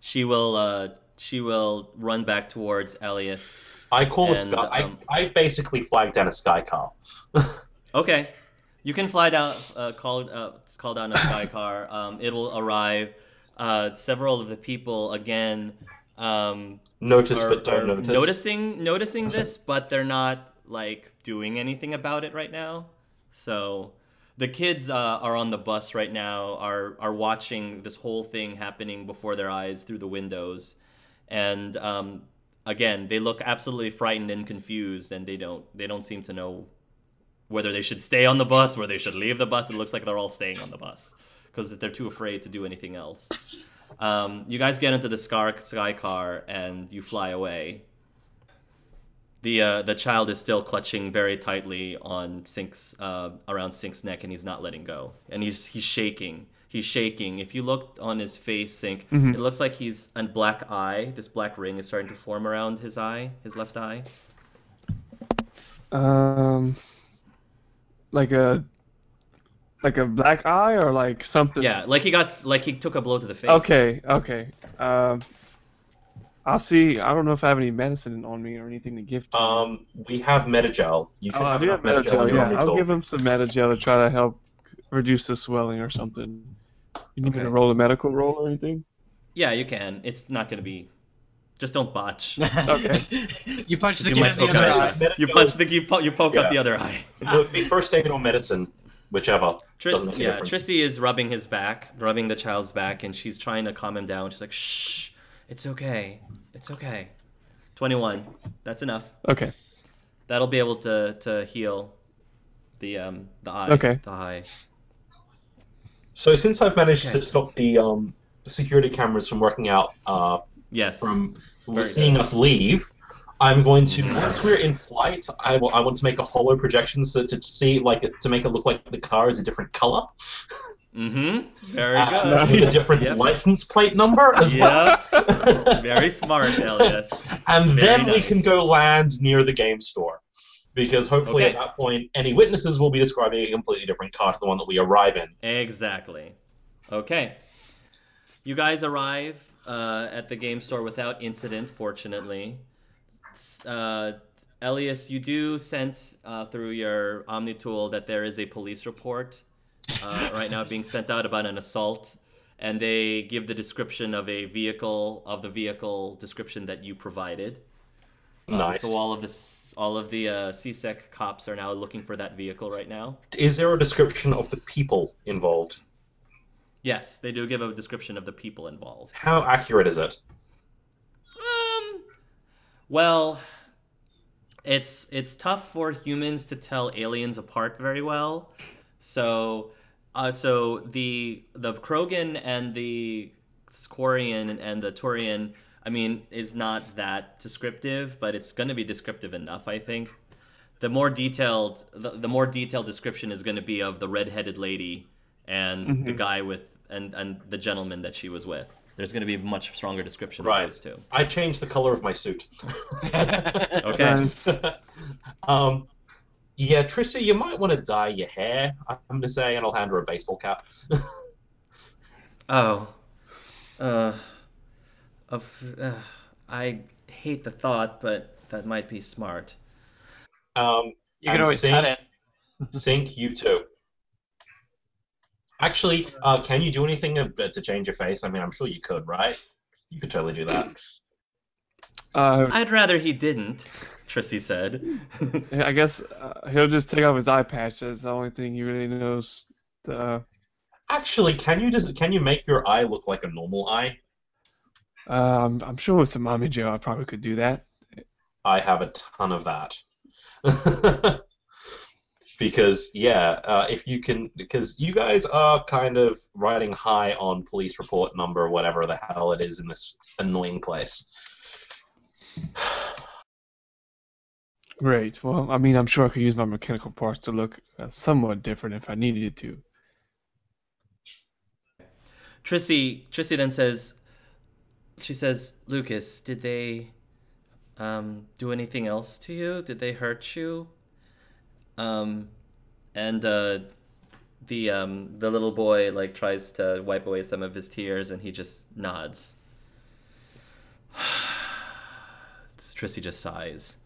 she will run back towards Elias. I call a And sky. I basically flag down a sky car. okay, you can fly down, call down a sky car. It'll arrive. Several of the people again Notice but don't are notice. noticing this, but they're not like doing anything about it right now. So the kids are on the bus right now, are watching this whole thing happening before their eyes through the windows, and again they look absolutely frightened and confused, and they don't seem to know whether they should stay on the bus, whether they should leave the bus. It looks like they're all staying on the bus because they're too afraid to do anything else. You guys get into the sky car and you fly away. The child is still clutching very tightly on Sink's around Sink's neck, and he's not letting go. And he's shaking. He's shaking. If you look on his face, Sink, it looks like he's a black eye. This black ring is starting to form around his eye, his left eye. Like a black eye or like something. Yeah, like he took a blow to the face. Okay. I'll see. I don't know if I have any medicine on me or anything to give to him. We have Metagel. You should I have do have enough Metagel in Metagel. your Yeah, army I'll tool. give him some Metagel to try to help reduce the swelling or something. You need me to Okay. roll a medical roll or anything? Yeah, you can. It's not going to be. Just don't botch. Okay. You punch the You kid might in the poke other out eye. his eye. You punch you poke out Yeah. the other eye. It would be first aid or medicine, whichever. Doesn't make a difference. Tricey is rubbing his back, rubbing the child's back, and she's trying to calm him down. She's like, "Shh, it's okay, it's okay." 21. That's enough. Okay. That'll be able to heal the eye. Okay. The eye. So since I've managed okay. to stop the security cameras from working out Yes. from Very seeing good. us leave, I'm going to once we're in flight, I want to make a hollow projection so to see to make it look like the car is a different color. Mm-hmm. Very good. With a different Yep. license plate number as well. Very smart, Elias. And Very then we nice. can go land near the game store. Because hopefully Okay. at that point, any witnesses will be describing a completely different car to the one that we arrive in. Exactly. Okay. You guys arrive at the game store without incident, fortunately. Elias, you do sense through your Omni tool that there is a police report right now being sent out about an assault, and they give the description of the vehicle description that you provided. Nice. So all of the CSEC cops are now looking for that vehicle right now. Is there a description of the people involved? Yes, they do give a description of the people involved. How accurate is it? Well, it's tough for humans to tell aliens apart very well. So the Krogan and the Squarian and the Turian, I mean, is not that descriptive, but it's going to be descriptive enough, I think. The more detailed description is going to be of the red-headed lady and the guy with and the gentleman that she was with. There's going to be a much stronger description of those two. I changed the color of my suit. Okay. Yeah, Tricey, you might want to dye your hair, I'm going to say, and I'll hand her a baseball cap. Oh. I hate the thought, but that might be smart. You can And always cut it. Sync, you too. Actually, can you do anything to change your face? I mean, I'm sure you could, right? You could totally do that. I'd rather he didn't, Tricey said. I guess he'll just take off his eye patch. That's the only thing he really knows. Actually, can you make your eye look like a normal eye? I'm sure with some mommy Joe, I probably could do that. I have a ton of that. Because if you can, because you guys are kind of riding high on police report number, whatever the hell it is in this annoying place. Great. Well, I mean, I'm sure I could use my mechanical parts to look somewhat different if I needed to. Tricey then says, Lucas, did they do anything else to you? Did they hurt you? And the little boy tries to wipe away some of his tears, and he just nods. Tricey just sighs.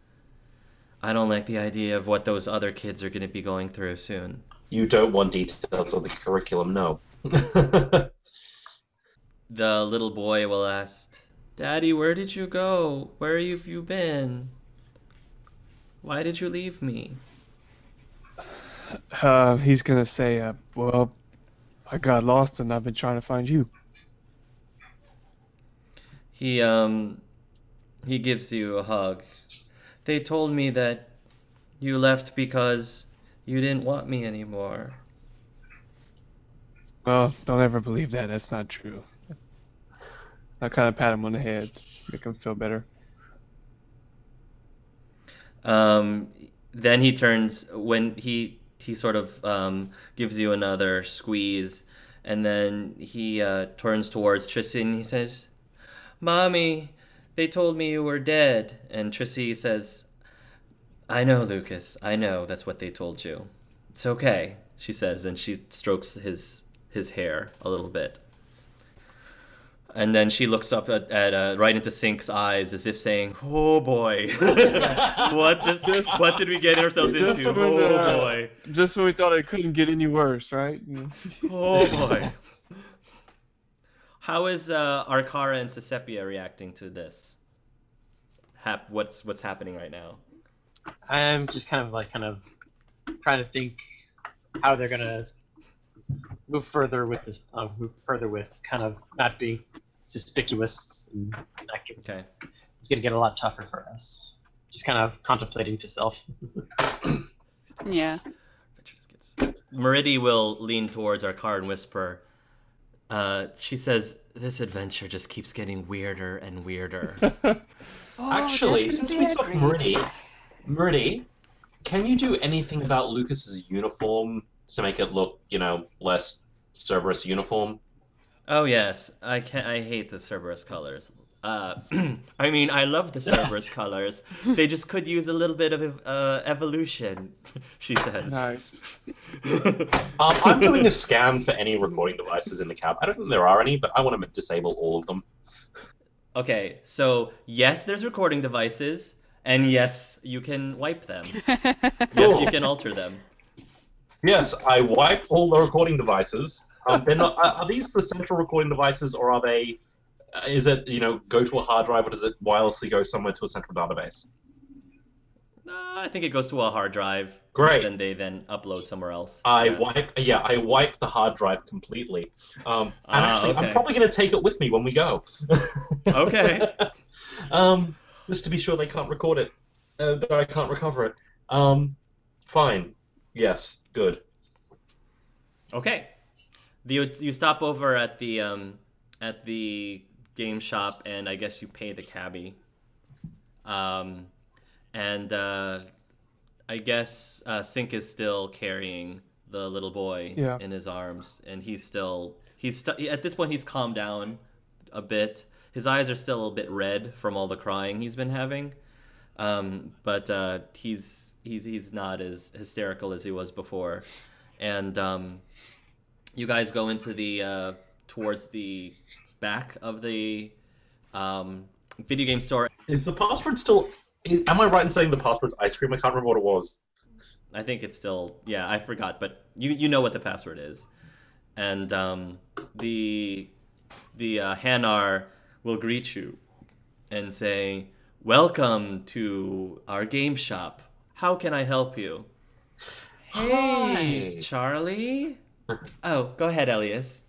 I don't like the idea of what those other kids are going to be going through soon. You don't want details of the curriculum, no. The little boy will ask, Daddy, where did you go? Where have you been? Why did you leave me? He's gonna say, well, I got lost and I've been trying to find you. He gives you a hug. They told me that you left because you didn't want me anymore. Well, don't ever believe that. That's not true. I kind of pat him on the head, make him feel better. Then he turns, when he sort of gives you another squeeze, and then he turns towards Tricey and he says, Mommy, they told me you were dead. And Tricey says, I know, Lucas, I know that's what they told you. It's okay, she says, and she strokes his hair a little bit. And then she looks up at right into Sync's eyes as if saying, oh boy, what did we get ourselves into? Oh boy. Just when we thought it couldn't get any worse, right? Oh boy. How is Arcara and Sesepia reacting to this? What's happening right now? I'm just kind of trying to think how they're gonna move further with this. Move further with kind of not being suspicious. And Okay. It's gonna get a lot tougher for us. Just kind of contemplating to self. Yeah. Meridi will lean towards Arcara and whisper. She says, "This adventure just keeps getting weirder and weirder." Actually, since we took Meridi, can you do anything about Lucas's uniform to make it look, less Cerberus uniform? Oh yes, I hate the Cerberus colors. I mean, I love the Cerberus colors. They just could use a little bit of evolution, she says. Nice. I'm doing a scan for any recording devices in the cab. I don't think there are any, but I want to disable all of them. Okay, so yes, there's recording devices, and yes, you can wipe them. Yes, you can alter them. Yes, I wiped all the recording devices. They're not. Are these the central recording devices, or are they? Is it go to a hard drive, or does it wirelessly go somewhere to a central database? I think it goes to a hard drive. Great. And they then upload somewhere else. I wipe the hard drive completely. And actually, okay. I'm probably going to take it with me when we go. Okay. Just to be sure they can't record it, that I can't recover it. Fine. Yes. Good. Okay. You stop over at the game shop, and I guess you pay the cabbie. I guess Sync is still carrying the little boy in his arms, and at this point he's calmed down a bit. His eyes are still a bit red from all the crying he's been having, but he's not as hysterical as he was before. And you guys go into the towards the back of the video game store. Is the password still? Am I right in saying the password's ice cream? I can't remember what it was. I think it's still, I forgot, but you know what the password is. And the Hanar will greet you and say, "Welcome to our game shop. How can I help you?" Hey, Hi. Charlie. Oh, go ahead, Elias.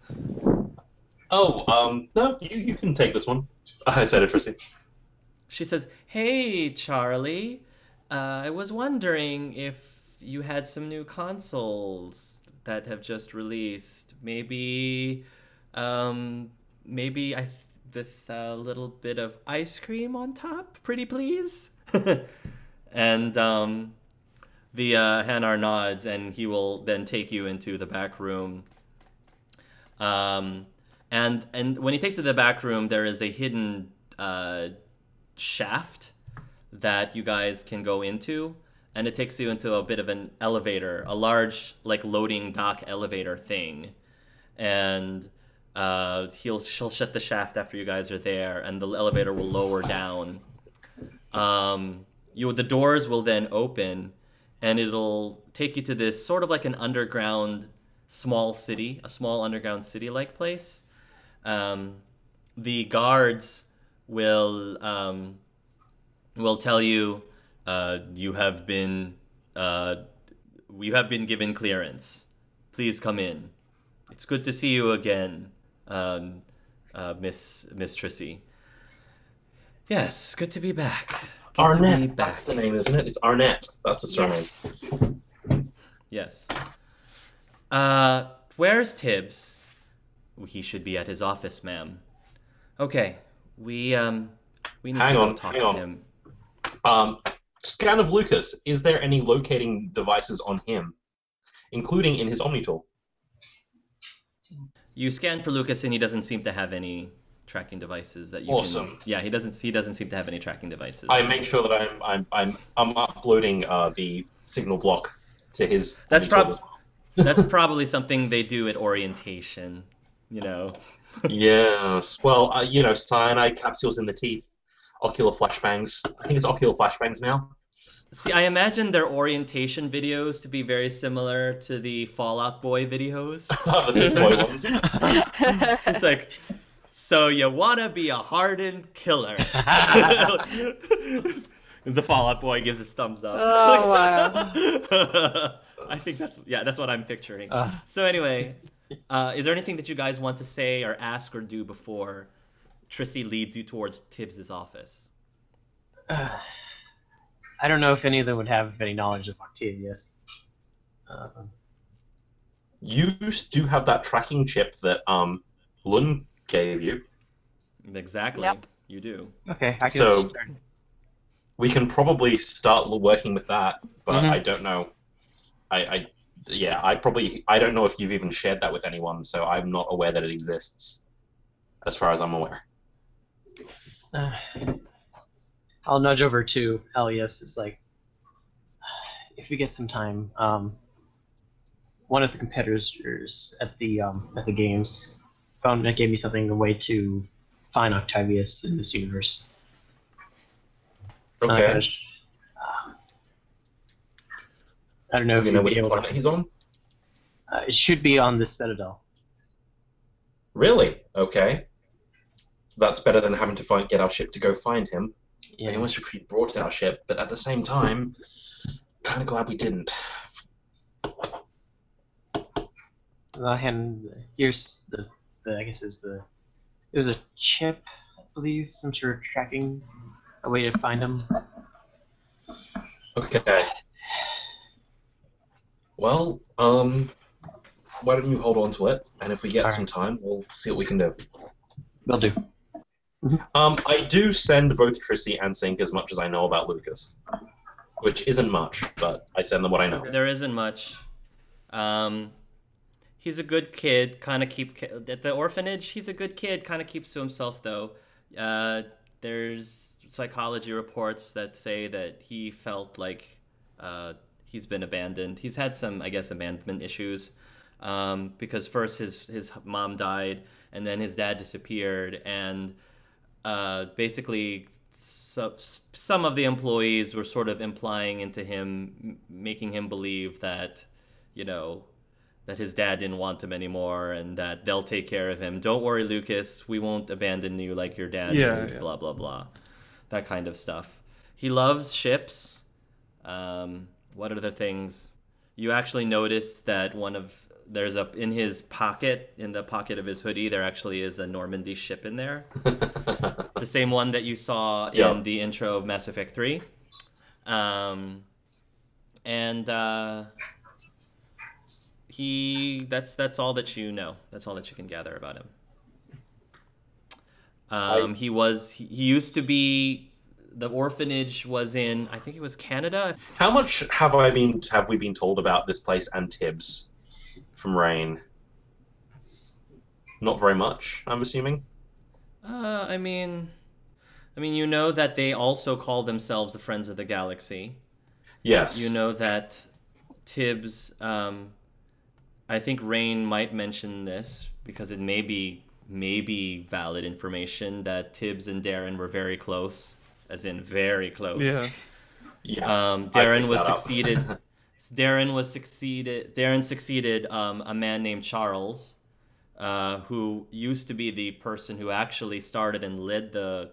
Oh, no, you can take this one. I said it, Tricey. She says, "Hey, Charlie. I was wondering if you had some new consoles that have just released. Maybe with a little bit of ice cream on top, pretty please." And the Hanar nods, and he will then take you into the back room. And when he takes you to the back room, there is a hidden shaft that you guys can go into, and it takes you into a bit of an elevator, a large loading dock elevator thing. And she'll shut the shaft after you guys are there, and the elevator will lower down. The doors will then open, and it'll take you to this sort of like an underground small city, a small underground city-like place. The guards will tell you, you have been given clearance. Please come in. It's good to see you again, Miss Tricey. Yes, good to be back. Good to be Arnett, back. that's the name, isn't it? It's Arnett. That's a surname. Yes. Where's Tibbs? He should be at his office, ma'am. Okay, we need Hang to on, go talk hang to on. him. Scan of Lucas. Is there any locating devices on him, including in his Omnitool? You scan for Lucas, and he doesn't seem to have any tracking devices that you Awesome. can. Yeah, he doesn't seem to have any tracking devices. I make sure that I'm uploading the signal block to his. That's Omnitool as well. That's probably something they do at orientation. You know. Yes. Well, cyanide capsules in the teeth, ocular flashbangs. I think it's ocular flashbangs now. See, I imagine their orientation videos to be very similar to the Fallout Boy videos. The big boy ones. It's like, so you wanna be a hardened killer? The Fallout Boy gives his thumbs up. Oh, wow. I think that's what I'm picturing. So anyway, is there anything that you guys want to say or ask or do before Tricey leads you towards Tibbs' office? I don't know if any of them would have any knowledge of Octavius. You do have that tracking chip that Lund gave you. Exactly. Yep. You do. Okay, I can So- start. We can probably start working with that, but Mhm. I don't know. I don't know if you've even shared that with anyone, so I'm not aware that it exists, as far as I'm aware. I'll nudge over to Elias. It's like, if we get some time, one of the competitors at the games gave me a way to find Octavius in this universe. Okay. I don't know Do if you know you'll which be able planet to. he's on? It should be on this Citadel. Really? Okay. That's better than having to get our ship to go find him. I Yeah. wish we brought our ship, but at the same time, kind of glad we didn't. And here's the I guess it was a chip, I believe, some sort of tracking, a way to find him. Okay. Well, why don't you hold on to it, and if we get Alright. some time, we'll see what we can do. Will do. I do send both Tricey and Sink as much as I know about Lucas, which isn't much, but I send them what I know. There isn't much. He's a good kid. At the orphanage. He's a good kid. Kind of keeps to himself though. There's psychology reports that say that he felt like he's been abandoned. He's had some, I guess, abandonment issues. Because first his mom died, and then his dad disappeared, and basically some of the employees were sort of implying into him, making him believe that, that his dad didn't want him anymore, and that they'll take care of him. Don't worry, Lucas, we won't abandon you like your dad did, blah, blah, blah. That kind of stuff. He loves ships. What are the things? You actually noticed that in his pocket, in the pocket of his hoodie, there actually is a Normandy ship in there. The same one that you saw in the intro of Mass Effect 3. That's all that you know. That's all that you can gather about him. He used to be. The orphanage was in, I think it was Canada. How much have we been told about this place and Tibbs from Rain? Not very much, I'm assuming. I mean, you know that they also call themselves the Friends of the Galaxy. Yes. You know that Tibbs, I think Rain might mention this, because it may be valid information that Tibbs and Darren were very close, as in very close. Yeah. Yeah. Darren was succeeded. Darren succeeded a man named Charles, who used to be the person who actually started and led the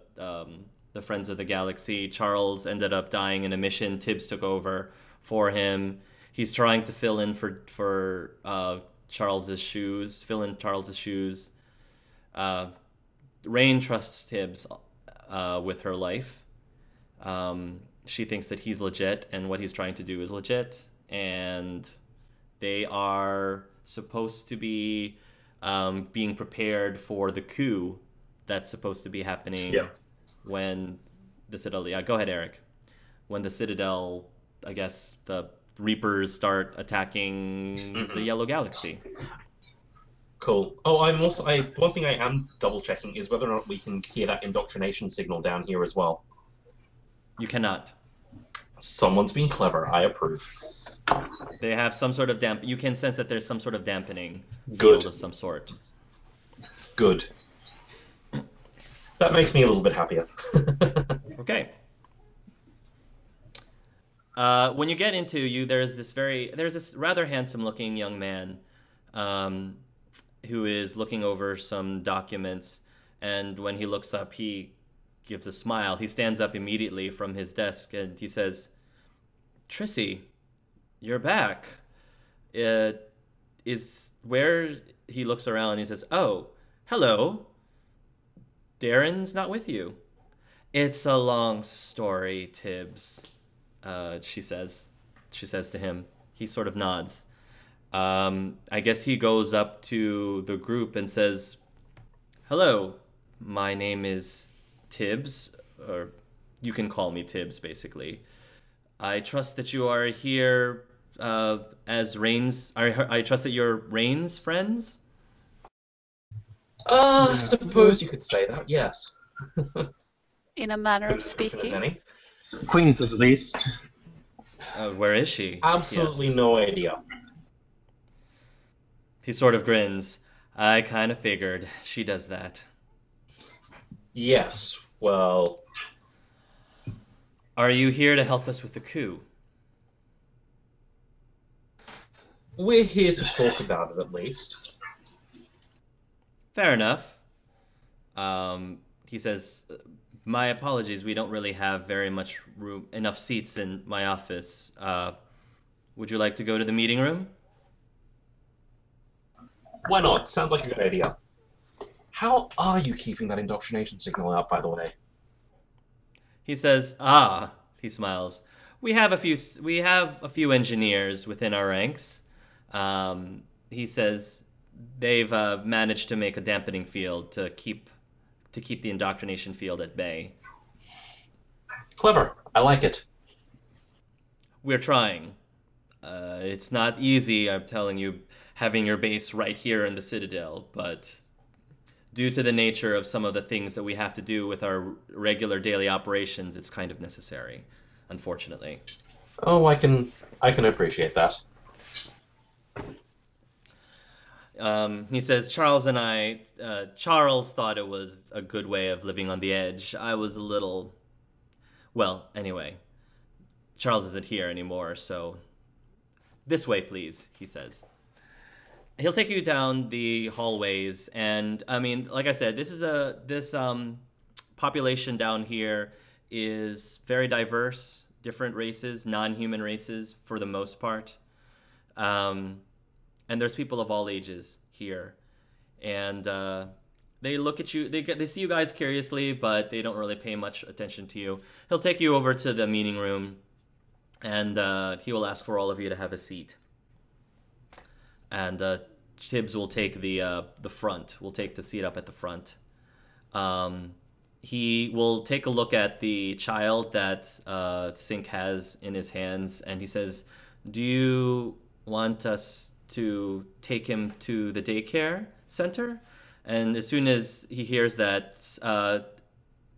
Friends of the Galaxy. Charles ended up dying in a mission. Tibbs took over for him. He's trying to fill in for Charles's shoes. Rain trusts Tibbs with her life. She thinks that he's legit and what he's trying to do is legit. And they are supposed to be being prepared for the coup that's supposed to be happening when the Citadel... Yeah, go ahead, Eric. When the Citadel, I guess, the Reapers start attacking the Yellow Galaxy. Cool. Oh, one thing I am double checking is whether or not we can hear that indoctrination signal down here as well. You cannot. Someone's been clever. I approve. They have some sort of You can sense that there's some sort of dampening Good. field of some sort. Good. That makes me a little bit happier. Okay. When you get into there's this rather handsome-looking young man who is looking over some documents, and when he looks up, he gives a smile. He stands up immediately from his desk, and he says, "Tricey, you're back." He looks around and he says, "Oh, hello. Darren's not with you." "It's a long story, Tibbs," she says to him. He sort of nods. I guess he goes up to the group and says, "Hello, my name is Tibbs, or you can call me Tibbs, basically. I trust that you are here as Rain's... I trust that you're Rain's friends?" I suppose you could say that, yes. In a manner of If there's speaking. any. Queen's at least. Where is she? Absolutely Yes. no idea. He sort of grins. "I kind of figured she does that." Yes, well... "Are you here to help us with the coup?" We're here to talk about it, at least. "Fair enough." He says, "My apologies, we don't really have very much enough seats in my office. Would you like to go to the meeting room?" Why not? Sounds like a good idea. How are you keeping that indoctrination signal out, by the way? He says, he smiles. We have a few engineers within our ranks." He says they've managed to make a dampening field to keep the indoctrination field at bay. Clever. I like it. "We're trying. It's not easy, I'm telling you, having your base right here in the Citadel, but due to the nature of some of the things that we have to do with our regular daily operations, it's kind of necessary, unfortunately." Oh, I can appreciate that. He says, Charles thought it was a good way of living on the edge. I was a little... Well, anyway, Charles isn't here anymore, so... "This way, please," he says. He'll take you down the hallways, and, I mean, like I said, this population down here is very diverse, different races, non-human races, for the most part. And there's people of all ages here, and they look at you. They see you guys curiously, but they don't really pay much attention to you. He'll take you over to the meeting room, and he will ask for all of you to have a seat. And Tibbs will take the front. Will take the seat up at the front. He will take a look at the child that Sink has in his hands, and he says, "Do you want us to take him to the daycare center?" And as soon as he hears that,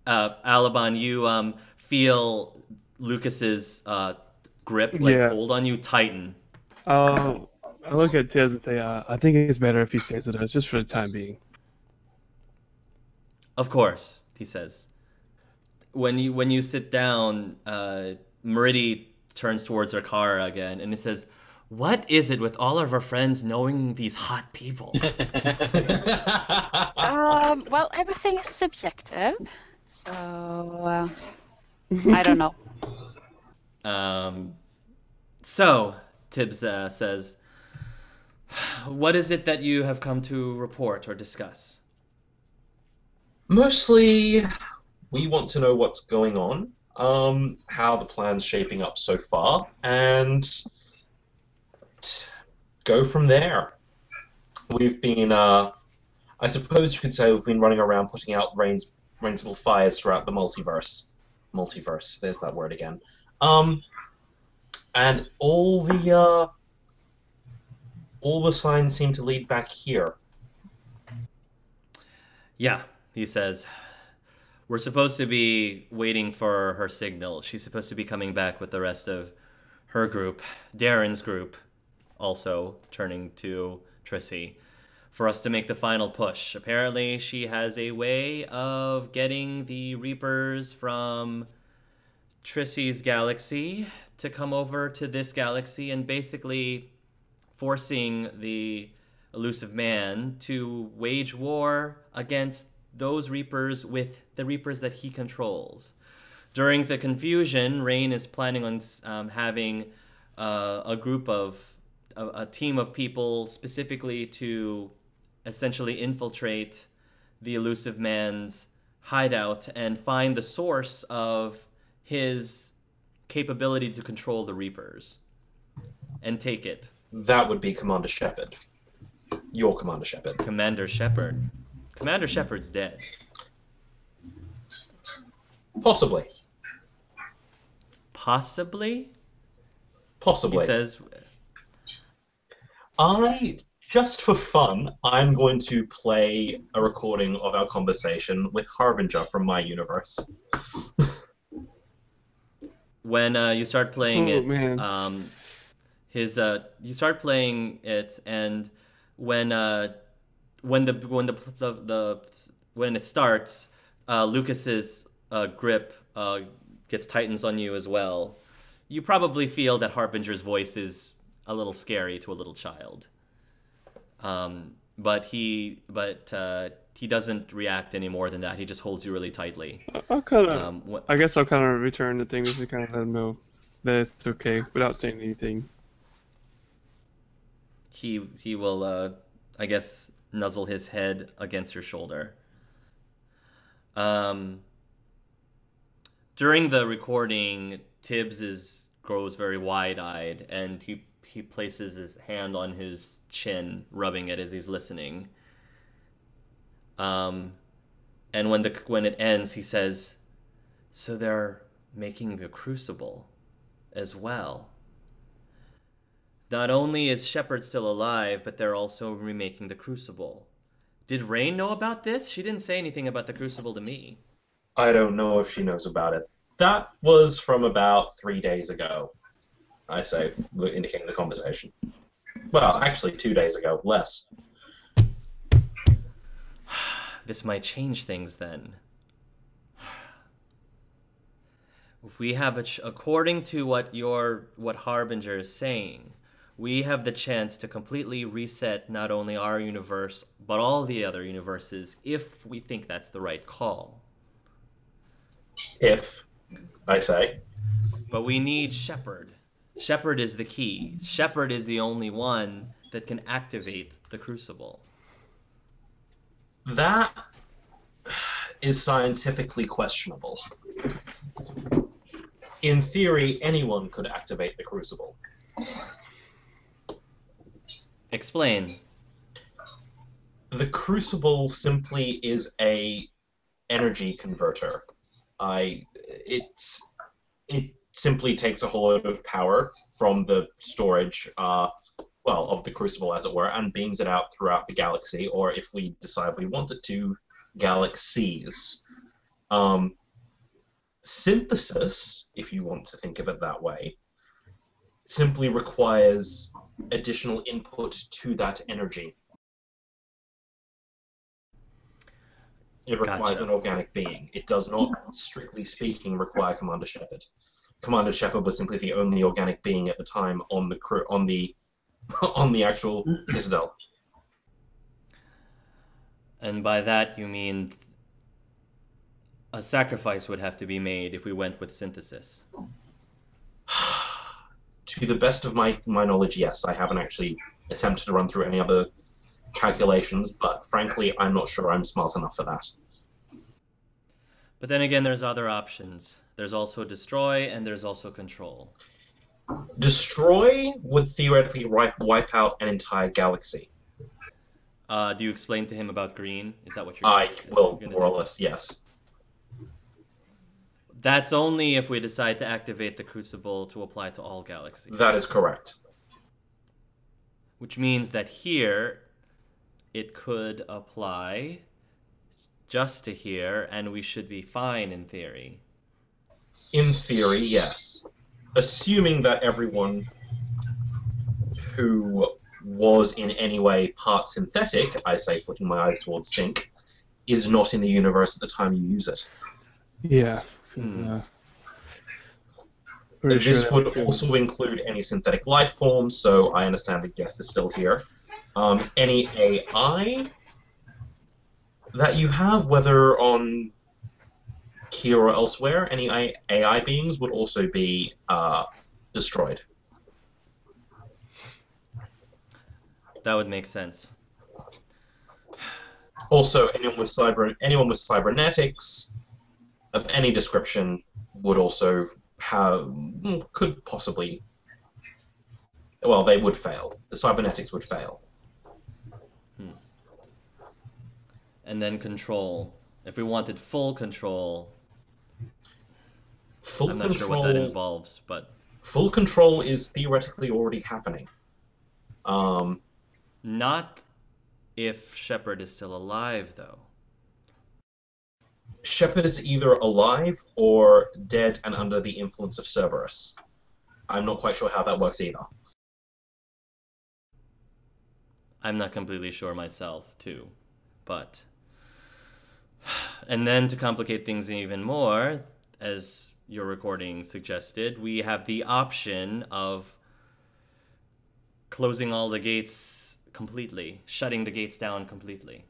Alabon, you feel Lucas's grip, like, hold on you tighten. Oh, I look at Tibbs and say, I think it's better if he stays with us, just for the time being. Of course, he says. When you sit down, Meridi turns towards her car again, and it says, "What is it with all of our friends knowing these hot people?" Well, everything is subjective, so I don't know. So, Tibbs says, "What is it that you have come to report or discuss?" Mostly, we want to know what's going on, how the plan's shaping up so far, and go from there. We've been, I suppose you could say we've been running around putting out Rain's little fires throughout the multiverse. Multiverse, there's that word again. And all the signs seem to lead back here. Yeah, he says, "We're supposed to be waiting for her signal. She's supposed to be coming back with the rest of her group, Darren's group," also turning to Tricey, "for us to make the final push. Apparently, she has a way of getting the Reapers from Tricey's galaxy to come over to this galaxy and basically forcing the elusive man to wage war against those Reapers with the Reapers that he controls. During the confusion, Rain is planning on having a team of people specifically to essentially infiltrate the elusive man's hideout and find the source of his capability to control the Reapers and take it." That would be Commander Shepard. Your Commander Shepard. Commander Shepard. Commander Shepard's dead. Possibly. Possibly? Possibly. He says, Just for fun, I'm going to play a recording of our conversation with Harbinger from my universe. when you start playing Oh, it, man. you start playing it, and when it starts, Lucas's grip tightens on you as well. You probably feel that Harbinger's voice is a little scary to a little child. But he doesn't react any more than that. He just holds you really tightly. I'll kind of. I guess I'll kind of return the thing just to kind of let him know that it's okay without saying anything. He will, I guess, nuzzle his head against your shoulder. During the recording, Tibbs grows very wide-eyed, and he places his hand on his chin, rubbing it as he's listening. And when it ends, he says, "So they're making the Crucible as well. Not only is Shepard still alive, but they're also remaking the Crucible. Did Rain know about this? She didn't say anything about the Crucible to me." I don't know if she knows about it. That was from about 3 days ago, I say, indicating the conversation. Well, actually 2 days ago, less. This might change things then. If we have according to what Harbinger is saying, we have the chance to completely reset not only our universe, but all the other universes, if we think that's the right call. If, I say. But we need Shepard. Shepard is the key. Shepard is the only one that can activate the Crucible. That is scientifically questionable. In theory, anyone could activate the Crucible. Explain. The Crucible simply is a energy converter. It simply takes a whole lot of power from the storage, of the Crucible, as it were, and beams it out throughout the galaxy, or if we decide we want it to, galaxies. Synthesis, if you want to think of it that way, simply requires additional input to that energy. It requires Gotcha. an organic being. It does not, strictly speaking, require Commander Shepard. Commander Shepard was simply the only organic being at the time on the crew, on the on the actual Citadel. And by that you mean a sacrifice would have to be made if we went with synthesis. To the best of my knowledge, yes. I haven't actually attempted to run through any other calculations, but frankly, I'm not sure I'm smart enough for that. But then again, there's other options. There's also destroy, and there's also control. Destroy would theoretically wipe out an entire galaxy. Do you explain to him about green? Is that what I will, gonna more do? or less, yes. That's only if we decide to activate the Crucible to apply to all galaxies. That is correct. Which means that here, it could apply just to here, and we should be fine in theory. In theory, yes. Assuming that everyone who was in any way part synthetic, I say flicking my eyes towards sync, is not in the universe at the time you use it. Yeah. Pretty sure This that would was- also include any synthetic life forms, so I understand that Geth is still here. Any AI that you have, whether on here or elsewhere, any AI beings would also be destroyed. That would make sense. Also, anyone with cybernetics of any description would also could possibly, well, they would fail. The cybernetics would fail. And then control. If we wanted full control, Full I'm not sure what that involves, but Full control is theoretically already happening. not if Shepard is still alive, though. Shepard is either alive or dead and under the influence of Cerberus. I'm not quite sure how that works either. I'm not completely sure myself, too. But... And then to complicate things even more, as your recording suggested, we have the option of closing all the gates completely, shutting the gates down completely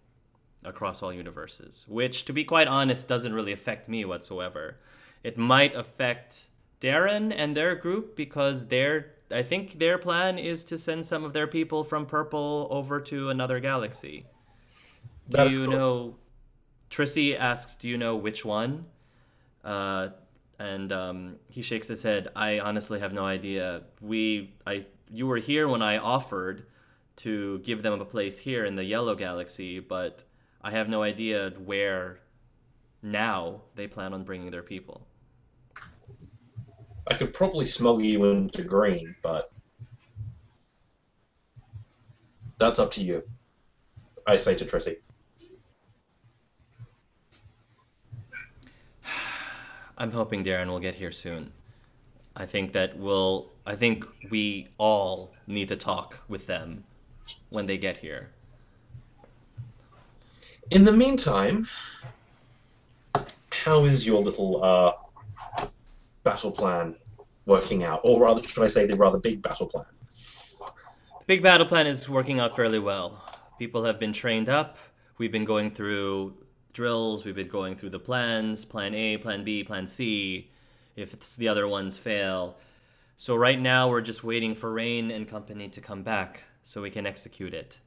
across all universes, which, to be quite honest, doesn't really affect me whatsoever. It might affect Darren and their group because I think their plan is to send some of their people from Purple over to another galaxy. Do you know... Tricey asks, do you know which one? And he shakes his head. I honestly have no idea. You were here when I offered to give them a place here in the Yellow Galaxy, but I have no idea where now they plan on bringing their people. I could probably smuggle you into Green, but that's up to you. I say to Tricey. I'm hoping Darren will get here soon. I think we all need to talk with them when they get here. In the meantime, how is your little battle plan working out? Or rather, should I say the rather big battle plan? The big battle plan is working out fairly well. People have been trained up. We've been going through drills. We've been going through the plans, plan A, plan B, plan C, if the other ones fail. So right now we're just waiting for Rain and company to come back so we can execute it.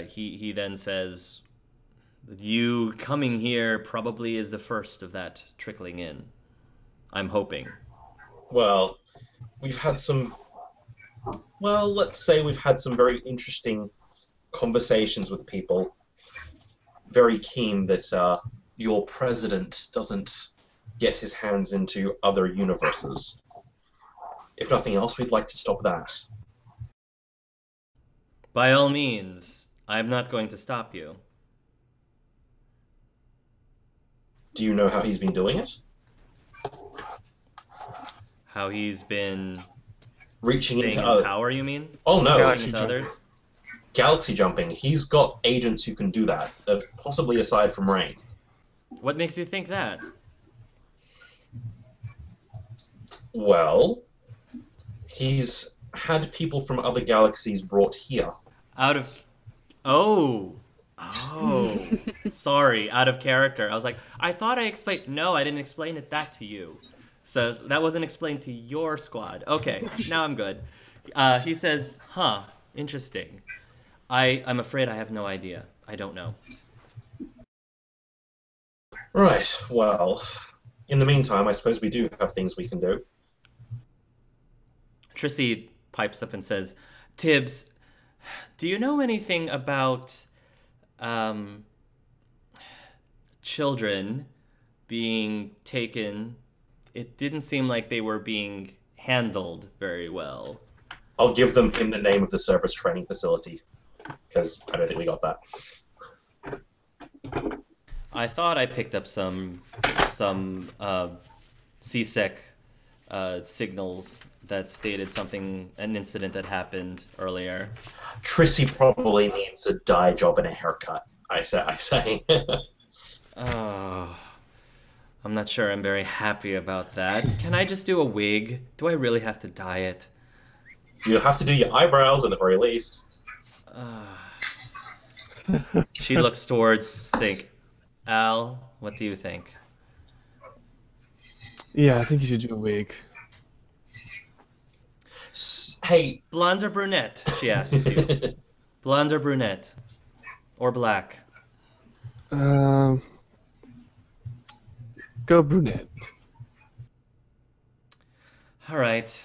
He then says, you coming here probably is the first of that trickling in. I'm hoping. Well, let's say we've had some very interesting conversations with people, very keen that your president doesn't get his hands into other universes. If nothing else, we'd like to stop that. By all means, I'm not going to stop you. Do you know how he's been doing it? How he's been Reaching staying into in other. power, you mean? Oh no, Galaxy Reaching into jumping. others? galaxy jumping. He's got agents who can do that, possibly aside from Rain. What makes you think that? Well, he's had people from other galaxies brought here. Out of... Oh. Sorry, out of character. I was like, I thought I explained... No, I didn't explain that to you. So that wasn't explained to your squad. Okay, now I'm good. He says, huh, interesting. I'm afraid I have no idea. I don't know. Right, well, in the meantime, I suppose we do have things we can do. Tricey pipes up and says, Tibbs, do you know anything about children being taken? It didn't seem like they were being handled very well. I'll give them in the name of the service training facility, because I don't think we got that. I thought I picked up some CSEC signals that stated an incident that happened earlier. Tricey probably needs a dye job and a haircut, I say. Oh, I'm not sure I'm very happy about that. Can I just do a wig? Do I really have to dye it? You have to do your eyebrows at the very least. She looks towards Sink. Al, what do you think? Yeah, I think you should do a wig. Hey. Blonde or brunette? She asks you. Blonde or brunette? Or black? Go brunette. All right.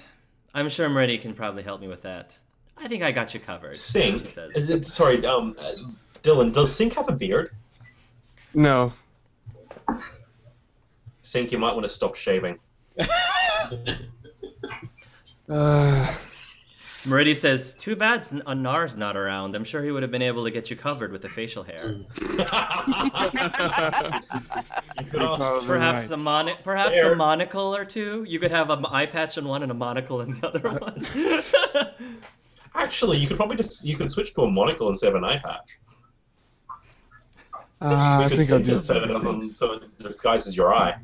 I'm sure Meridy can probably help me with that. I think I got you covered. Sink? She says. Sorry, Dylan, does Sink have a beard? No. Sink, you might want to stop shaving. Meridy says, too bad Nar's not around. I'm sure he would have been able to get you covered with the facial hair. Perhaps Fair. a monocle or two. You could have an eye patch on one and a monocle on the other one. Actually, you could switch to a monocle instead of an eye patch. I think I'll do so it disguises your eye.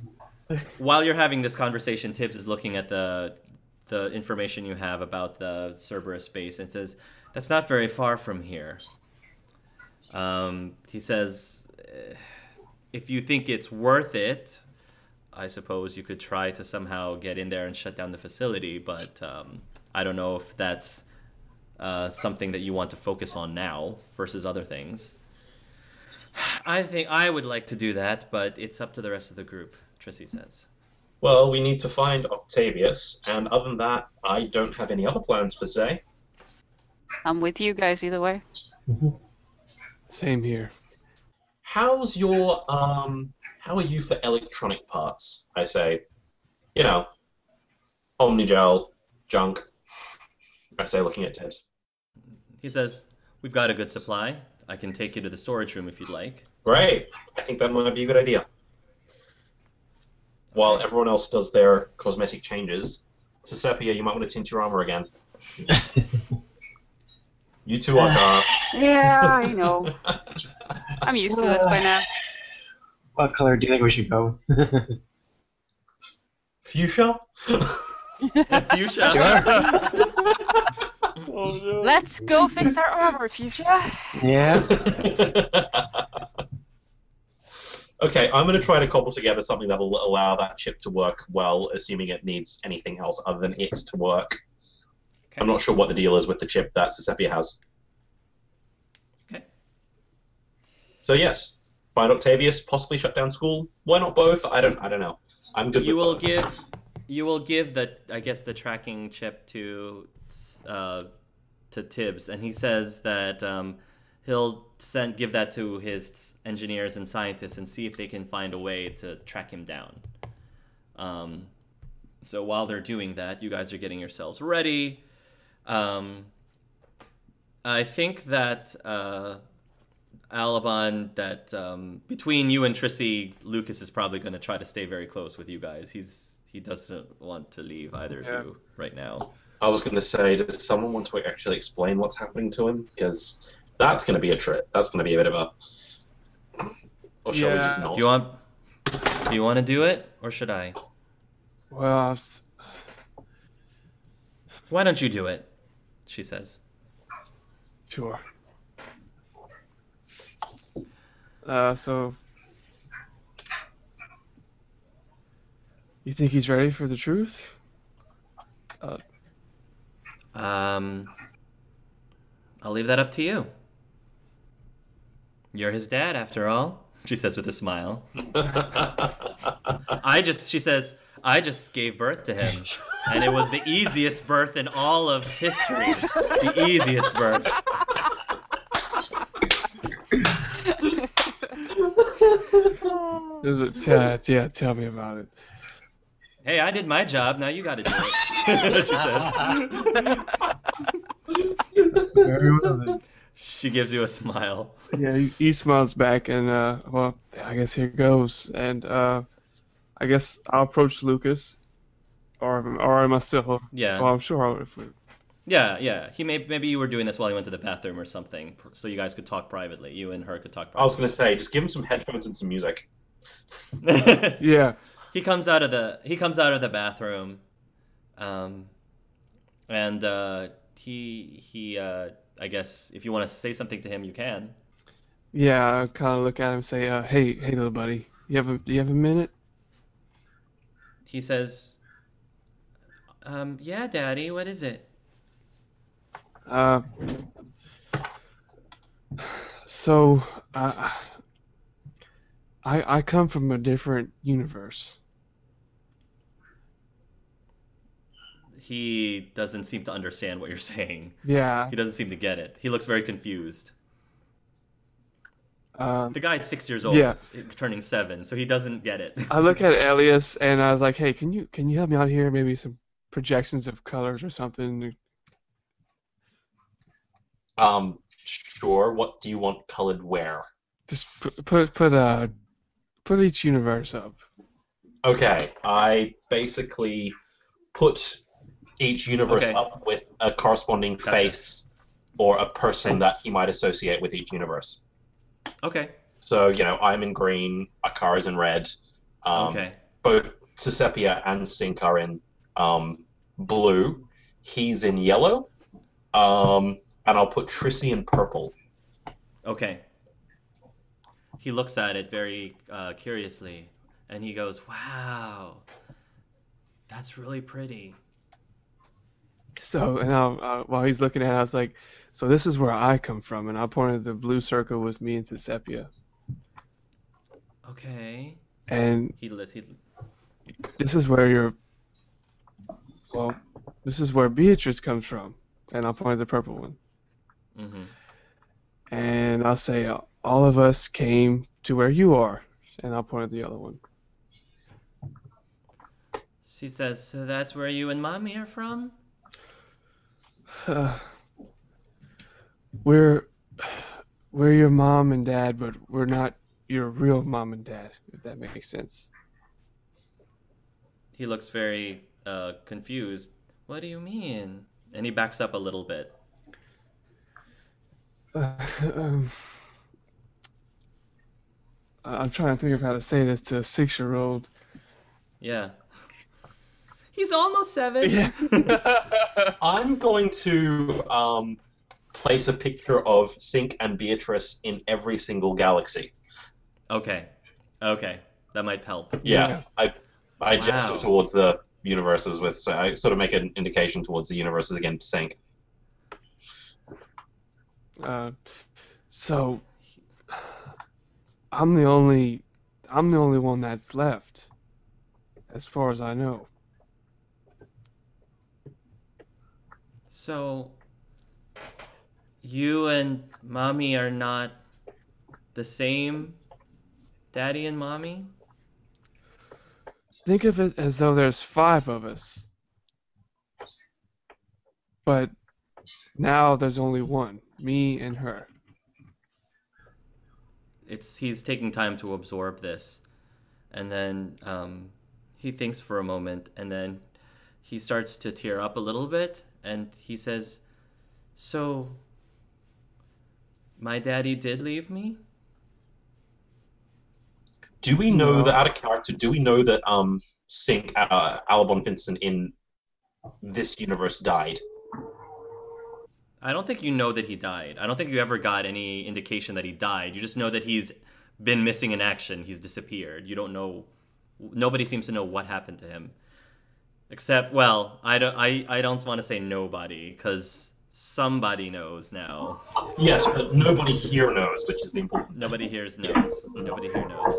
While you're having this conversation, Tibbs is looking at the information you have about the Cerberus base and says, that's not very far from here. He says, if you think it's worth it, I suppose you could try to somehow get in there and shut down the facility, but I don't know if that's something that you want to focus on now versus other things. I think I would like to do that, but it's up to the rest of the group, Tricey says. Well, we need to find Octavius, and other than that, I don't have any other plans for today. I'm with you guys either way. Same here. How's your, how are you for electronic parts, I say? You know, Omnigel, junk, I say looking at Tibbs. He says, we've got a good supply. I can take you to the storage room if you'd like. Great, I think that might be a good idea. While everyone else does their cosmetic changes, Sepia, you might want to tint your armor again. You two are dark. Yeah, I know. I'm used to this by now. What color do you think we should go? Fuchsia? Fuchsia. Oh, no. Let's go fix our armor, Fuchsia. Yeah. Okay, I'm going to try to cobble together something that will allow that chip to work well, assuming it needs anything else other than it to work. Okay. I'm not sure what the deal is with the chip that Sepia has. Okay. So yes, find Octavius, possibly shut down school. Why not both? I don't know. I'm good You with will both. you will give the tracking chip to Tibbs, and he says that he'll give that to his engineers and scientists and see if they can find a way to track him down. So while they're doing that, you guys are getting yourselves ready. I think that Alabon, that between you and Tricey, Lucas is probably going to try to stay very close with you guys. he doesn't want to leave either Yeah. of you right now. I was going to say, does someone want to actually explain what's happening to him? Because that's going to be a trip. That's going to be a bit of a. Or shall we just Yeah. not? Do you want to do it, or should I? Well, Why don't you do it? She says. sure. So you think he's ready for the truth? I'll leave that up to you. You're his dad, after all, she says with a smile. She says, I just gave birth to him, and it was the easiest birth in all of history. The easiest birth. Tell me about it. Hey, I did my job, now you gotta do it, she says. Very well then. She gives you a smile. Yeah, he smiles back, and well, I guess here goes. And I guess I'll approach Lucas, or am I still? Yeah. Well, I'm sure if we. Yeah. Maybe you were doing this while you went to the bathroom or something, so you guys could talk privately. You and her could talk I was privately. going to say, just give him some headphones and some music. Yeah. He comes out of the bathroom, and he I guess if you want to say something to him, you can. Yeah, I kind of look at him and say, hey, little buddy, do you have a minute? He says, yeah, Daddy, what is it? So, I come from a different universe. He doesn't seem to understand what you're saying. Yeah. He doesn't seem to get it. He looks very confused. The guy's 6 years old, Yeah. turning 7, so he doesn't get it. I look at Elias and I was like, hey, can you help me out here? Maybe some projections of colors or something. Sure. What do you want colored where? Just put each universe up. Okay, I basically put each universe Okay. up with a corresponding Gotcha. face or a person that he might associate with each universe. Okay. So, I'm in green, Akara's in red. Okay. Both Susepia and Sync are in blue. He's in yellow. And I'll put Tricey in purple. Okay. He looks at it very curiously, and he goes, wow, that's really pretty. So, and while he's looking at it, I was like, so this is where I come from, and I pointed the blue circle with me into Sepia. Okay. And He this is where this is where Beatrice comes from, and I'll point the purple one. Mm-hmm. And I'll say, all of us came to where you are, and I'll point at the yellow one. She says, so that's where you and Mommy are from? We're your mom and dad, but we're not your real mom and dad, if that makes sense. He looks very confused. What do you mean? And he backs up a little bit. I'm trying to think of how to say this to a 6-year-old. Yeah. He's almost 7. Yeah. I'm going to place a picture of Sync and Beatrice in every single galaxy. Okay. That might help. Yeah. I Wow. gesture towards the universes so I sort of make an indication towards the universes again to Sync. So I'm the only one that's left, as far as I know. So, you and Mommy are not the same Daddy and Mommy? Think of it as though there's 5 of us, but now there's only one, me and her. He's taking time to absorb this, and then He thinks for a moment, and then he starts to tear up a little bit, and he says, "So, my daddy did leave me?" Do we know No. that, out of character, do we know that Sync, Alabon Finston in this universe died? I don't think you know that he died. I don't think you ever got any indication that he died. You just know that he's been missing in action. He's disappeared. You don't know. Nobody seems to know what happened to him. Except, well, I don't want to say nobody, because somebody knows now. Yes, but nobody here knows, which is the important thing. Nobody here knows. Nobody here knows.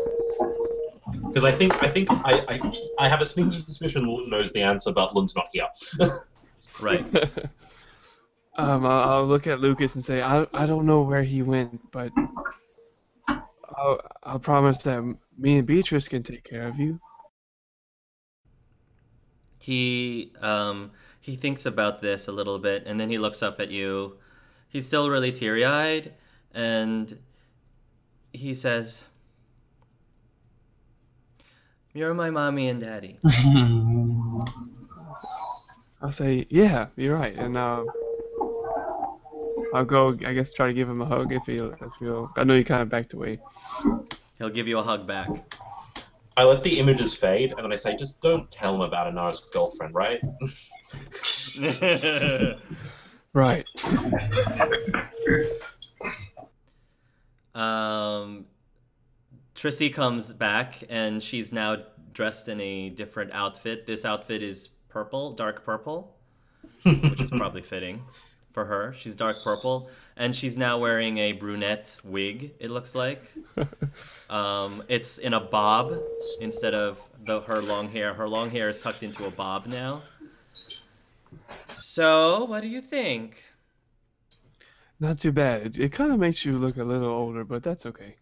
Because I have a sneaking suspicion Lund knows the answer, but Lund's not here. Right. I'll look at Lucas and say, I don't know where he went, but I'll promise that me and Beatrice can take care of you. He thinks about this a little bit, and then he looks up at you. He's still really teary-eyed, and he says, "You're my mommy and daddy." I'll say, yeah, you're right, and I'll go, I guess, try to give him a hug if he'll. I know he kind of backed away. He'll give you a hug back. I let the images fade, and then I say, just don't tell him about Anara's girlfriend, right? Right. Tricey comes back, and she's now dressed in a different outfit. This outfit is purple, dark purple, which is probably fitting for her. She's dark purple, and she's now wearing a brunette wig, it looks like. It's in a bob instead of her long hair. Her long hair is tucked into a bob now. So, what do you think? Not too bad. It kind of makes you look a little older, but that's okay.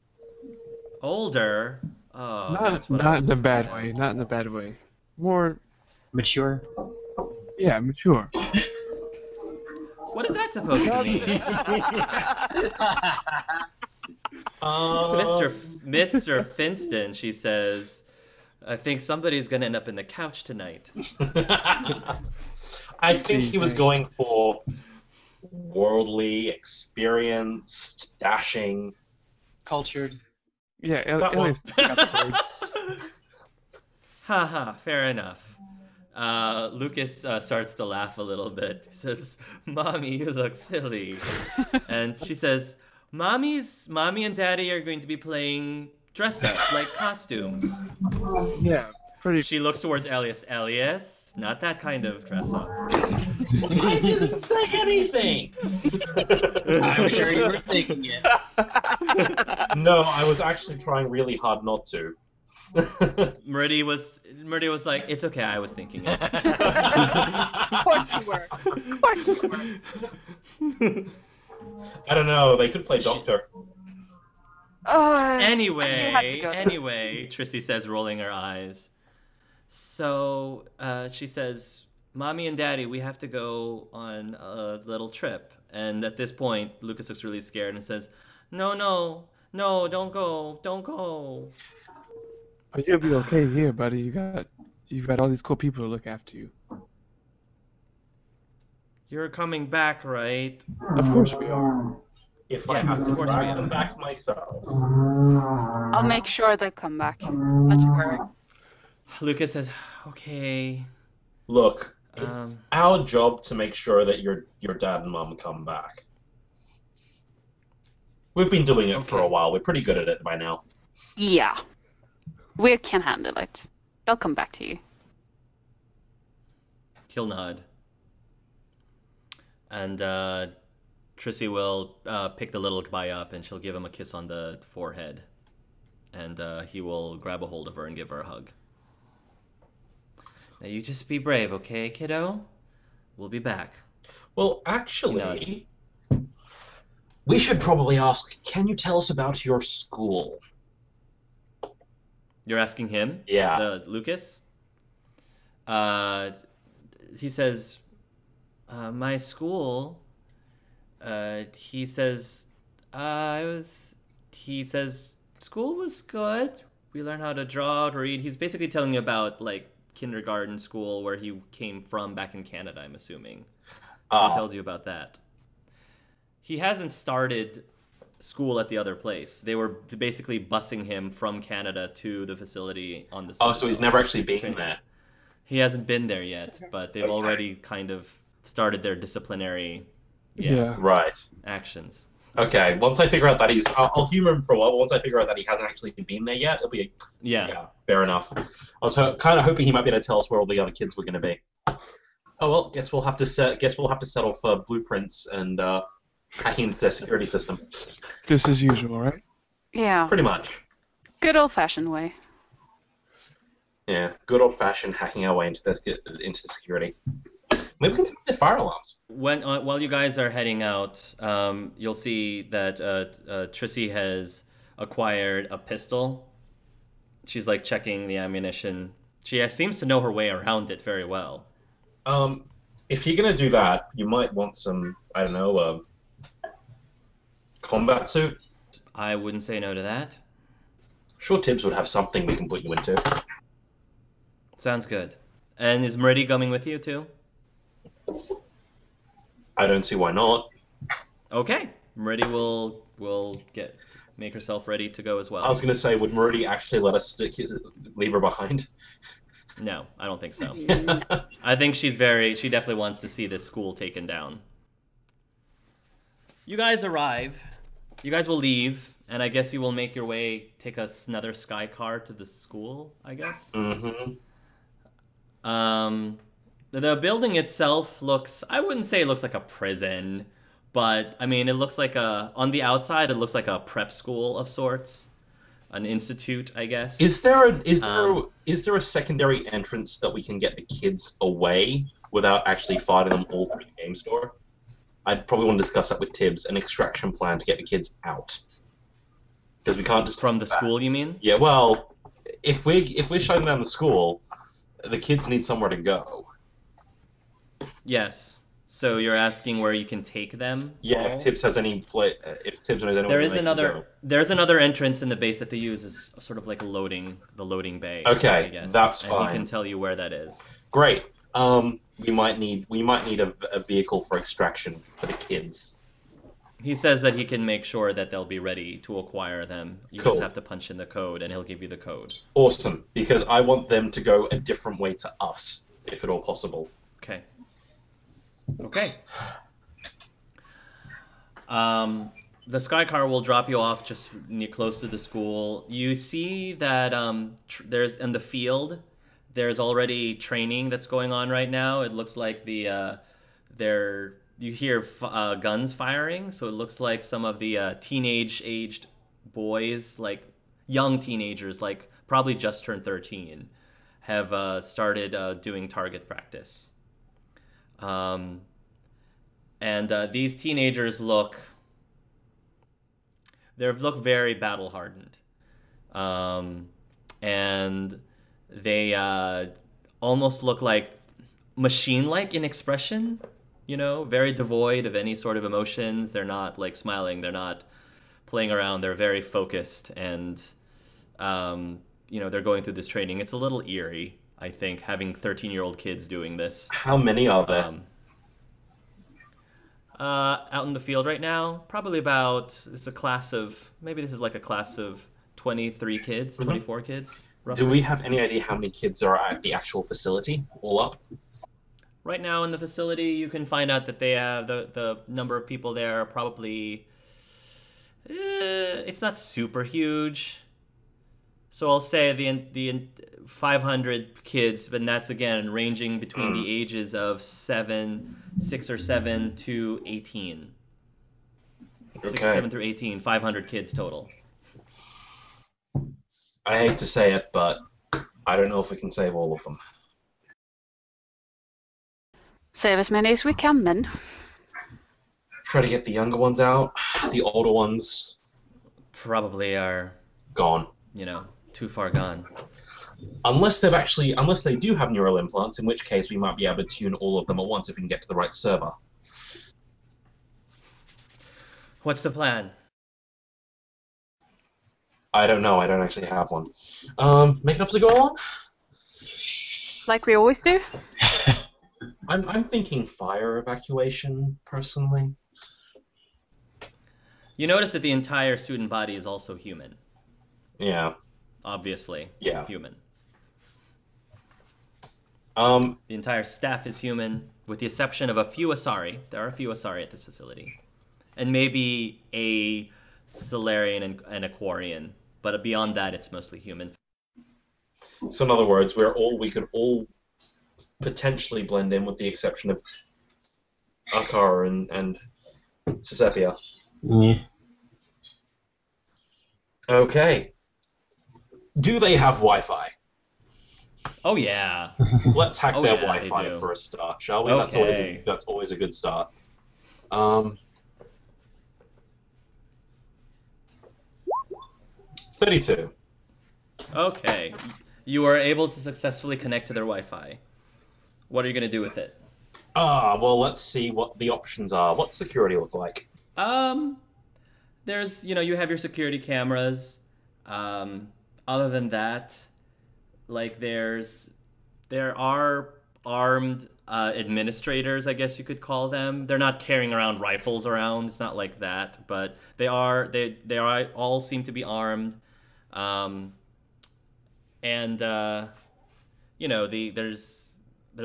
Older? Oh, Not that's what I not was in a bad afraid of. way. Not in a bad way. More, Mature. yeah, mature. What is that supposed to mean? Mr. Finston, she says, "I think somebody's gonna end up in the couch tonight." I think he was going for worldly, experienced, dashing. Cultured. Yeah, That one. Elliot's got the words. Haha, fair enough. Lucas starts to laugh a little bit. He says, "Mommy, you look silly." And she says, Mommy and Daddy are going to be playing dress up, like costumes. Yeah, pretty. She looks towards Elias. Elias, not that kind of dress up. I didn't say anything! I'm sure you were thinking it. No, I was actually trying really hard not to. Murdy was like, "It's okay, I was thinking it." Of course you were. Of course you were. I don't know, they could play doctor. Anyway, Tricey says, rolling her eyes. So, she says, "Mommy and Daddy, we have to go on a little trip." And at this point, Lucas looks really scared and says, No, don't go. But you'll be okay here, buddy. You've got all these cool people to look after you. You're coming back, right? Of course we are. If I Yes, have of to course we drag are. them back myself. I'll make sure they come back. Don't you worry. Lucas says, "Okay." Look, it's Um, our job to make sure that your dad and mom come back. We've been doing it for Okay. a while. We're pretty good at it by now. Yeah. We can handle it. They'll come back to you. He'll nod. And Tricey will pick the little guy up, and she'll give him a kiss on the forehead. And he will grab a hold of her and give her a hug. Now you just be brave, okay, kiddo? We'll be back. Well, He nods. actually, we should probably ask, can you tell us about your school? You're asking him? Yeah. Lucas? He says, my school, he says, school was good. we learn how to draw, to read. He's basically telling you about like kindergarten school where he came from back in Canada, I'm assuming. So he tells you about that. He hasn't started school at the other place. They were basically busing him from Canada to the facility on the Oh, so he's never actually been there. He hasn't been there yet, but they've already kind of started their disciplinary Right. actions. Okay, once I figure out that I'll humor him for a while, but once I figure out that he hasn't actually been there yet, it'll be... Yeah, fair enough. I was kind of hoping he might be able to tell us where all the other kids were going to be. Oh well, guess we'll have to settle for blueprints and hacking into their security system. Just as usual, right? Yeah. Pretty much. Good old-fashioned way. Yeah, good old-fashioned hacking our way into the security. Maybe we can take their fire alarms. While you guys are heading out, you'll see that Tricey has acquired a pistol. She's like checking the ammunition. She seems to know her way around it very well. If you're gonna do that, you might want some, I don't know, combat suit. I wouldn't say no to that. Sure, Tibbs would have something we can put you into. Sounds good. And is Meridy coming with you too? I don't see why not. Okay, Meridy will make herself ready to go as well. I was gonna say, would Meridy actually let us leave her behind? No, I don't think so. I think she definitely wants to see this school taken down. You guys arrive. You guys will leave, and I guess you will make your way, take another sky car to the school, I guess? Mm-hmm. The building itself looks, I wouldn't say it looks like a prison, but, I mean, it looks like on the outside, it looks like a prep school of sorts. An institute, I guess. Is there a secondary entrance that we can get the kids away without actually fighting them all through the game store? I'd probably want to discuss that with Tibbs, an extraction plan to get the kids out. Because we can't just... From the school, you mean? Yeah, well, if we're shutting down the school, the kids need somewhere to go. Yes. So you're asking where you can take them? Yeah, all? if Tibbs has any if Tibbs knows anywhere. There's another entrance in the base that they use is sort of like the loading bay. Okay, I guess. that's and fine. he can tell you where that is. Great. We might need a vehicle for extraction for the kids. He says that he can make sure that they'll be ready to acquire them. You Cool. just have to punch in the code, and he'll give you the code. Awesome, because I want them to go a different way to us, if at all possible. Okay. Okay. The sky car will drop you off just close to the school. You see that there's in the field, there's already training that's going on right now. It looks like you hear guns firing, so it looks like some of the teenage-aged boys, like young teenagers, like probably just turned 13, have started doing target practice. These teenagers look very battle-hardened. And they almost look like machine-like in expression, you know, very devoid of any sort of emotions. They're not like smiling, they're not playing around, they're very focused, and you know, they're going through this training. It's a little eerie, I think, having 13-year-old kids doing this. How many are there? Out in the field right now, probably this is like a class of 23 kids, 24 kids, roughly. Do we have any idea how many kids are at the actual facility, all up? Right now in the facility, you can find out that they have the number of people there are probably... it's not super huge. So I'll say the 500 kids, but that's again ranging between the ages of 6 or 7 to 18. Okay. 6, 7 through 18, 500 kids total. I hate to say it, but I don't know if we can save all of them. Save as many as we can then. Try to get the younger ones out. The older ones Probably are, gone. you know, too far gone. Unless they do have neural implants, in which case we might be able to tune all of them at once if we can get to the right server. What's the plan? I don't know. I don't actually have one. Make it up as we go along. Like we always do? I'm thinking fire evacuation personally. You notice that the entire student body is also human. Yeah. Obviously. Yeah. Human. Um. The entire staff is human, with the exception of a few Asari. There are a few Asari at this facility. And maybe a Solarian and a Quarian. But beyond that, it's mostly human. So in other words, we could all potentially blend in, with the exception of Akar and Sisepia. Mm. Okay. Do they have Wi-Fi? Oh, yeah. Let's hack Oh, their yeah, they Wi-Fi do. for a start, shall we? Okay. That's always a good start. 32. Okay. You are able to successfully connect to their Wi-Fi. What are you going to do with it? Well, let's see what the options are. What's security look like? There's, you have your security cameras. Other than that, like there are armed administrators, I guess you could call them. They're not carrying around rifles around. It's not like that, but they all seem to be armed. There's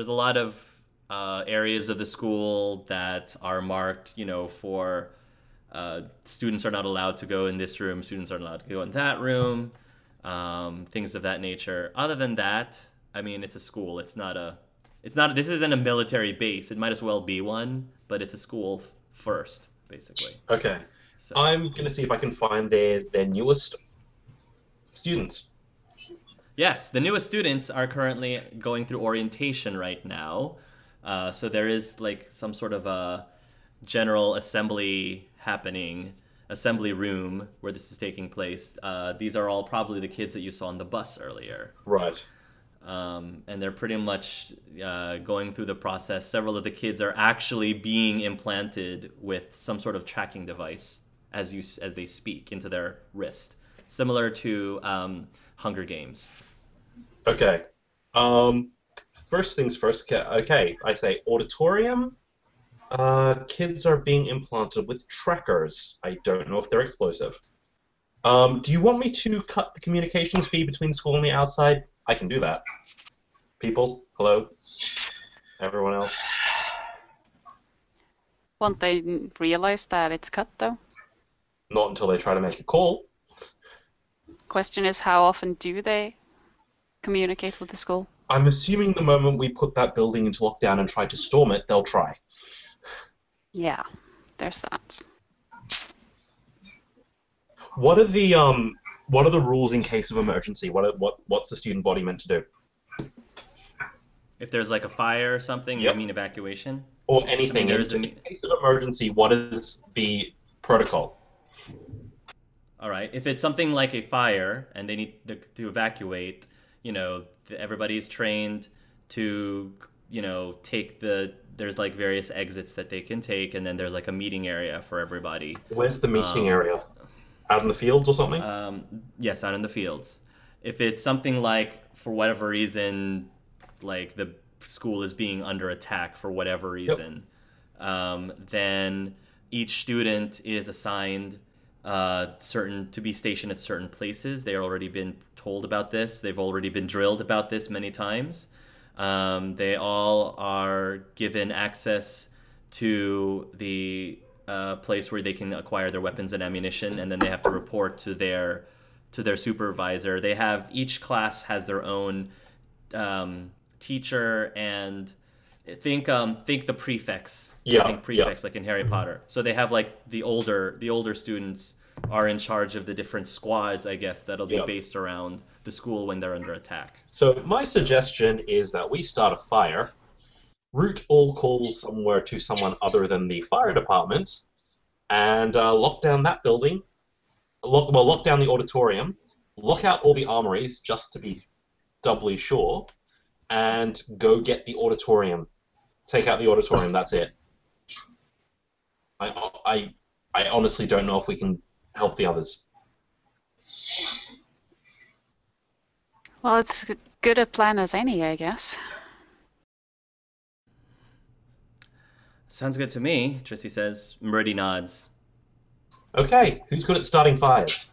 a lot of areas of the school that are marked, for students are not allowed to go in this room, students are not allowed to go in that room, things of that nature. Other than that, I mean, it's a school. This isn't a military base. It might as well be one, but it's a school first, basically. Okay. So. I'm going to see if I can find their newest students. Yes, the newest students are currently going through orientation right now. So there is like some sort of a general assembly room where this is taking place. These are all probably the kids that you saw on the bus earlier. Right. And they're pretty much going through the process. Several of the kids are actually being implanted with some sort of tracking device as they speak into their wrist, similar to Hunger Games. Okay. First things first. Okay, I say auditorium. Kids are being implanted with trackers. I don't know if they're explosive. Do you want me to cut the communications feed between the school and the outside? I can do that. People, hello? Everyone else? Won't they realize that it's cut, though? Not until they try to make a call. Question is, how often do they communicate with the school? I'm assuming the moment we put that building into lockdown and try to storm it, they'll try. Yeah, there's that. What are the rules in case of emergency? What's the student body meant to do? If there's like a fire or something, Yep. You mean evacuation? Or anything. I mean, In case of emergency, what is the protocol? All right. If it's something like a fire and they need to evacuate, everybody's trained to, take there's like various exits that they can take, and then there's like a meeting area for everybody. Where's the meeting area? Out in the fields or something? Yes, out in the fields. If it's something like, for whatever reason, like the school is being under attack for whatever reason, then each student is assigned to be stationed at certain places. They've already been told about this. They've already been drilled about this many times. They all are given access to the place where they can acquire their weapons and ammunition, and then they have to report to their supervisor. Each class has their own teacher, and think the prefects. Think prefects like in Harry Potter. So they have like the older students are in charge of the different squads, I guess, that'll be based around the school when they're under attack. So my suggestion is that we start a fire, route all calls somewhere to someone other than the fire department, and lock down that building. Lock down the auditorium, lock out all the armories just to be doubly sure, and go get the auditorium. Take out the auditorium. That's it. I honestly don't know if we can help the others. Well, it's good a plan as any, I guess. Sounds good to me, Tricey says. Meridy nods. Okay, who's good at starting fires?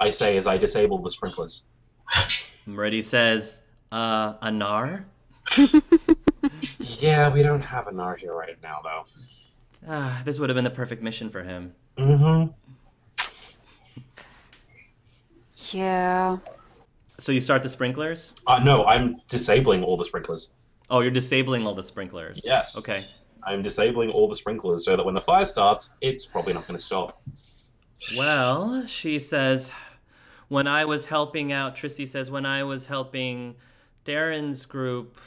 I say as I disable the sprinklers. Meridy says, Anar? Yeah, we don't have a Nar here right now, though. This would have been the perfect mission for him. Mm-hmm. Yeah. So you start the sprinklers? No, I'm disabling all the sprinklers. Oh, you're disabling all the sprinklers. Yes. Okay. I'm disabling all the sprinklers so that when the fire starts, it's probably not going to stop. Well, she says, when I was helping out, Tricey says, when I was helping Darren's group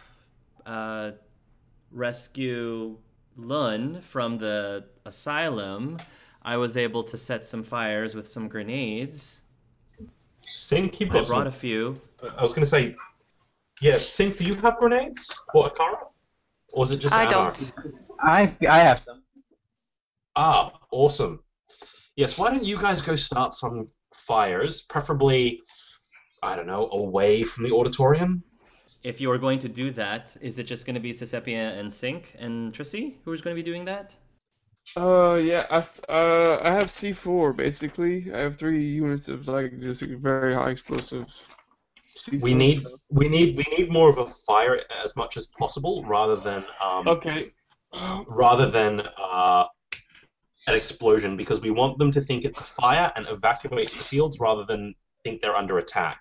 rescue Lun from the asylum, I was able to set some fires with some grenades. Sync, you've I got brought some... a few. I was going to say, yeah, Sync, do you have grenades? Or Akara? Or is it just I Anar? don't. I have some. Ah, awesome. Yes, why don't you guys go start some fires, preferably, I don't know, away from the auditorium? If you are going to do that, is it just going to be Sisepia and Sync and Tricey who is going to be doing that? Yeah, I have C4 basically. I have 3 units of like just very high explosive C4 We need stuff. we need more of a fire as much as possible, rather than Okay. an explosion, because we want them to think it's a fire and evacuate to the fields rather than think they're under attack.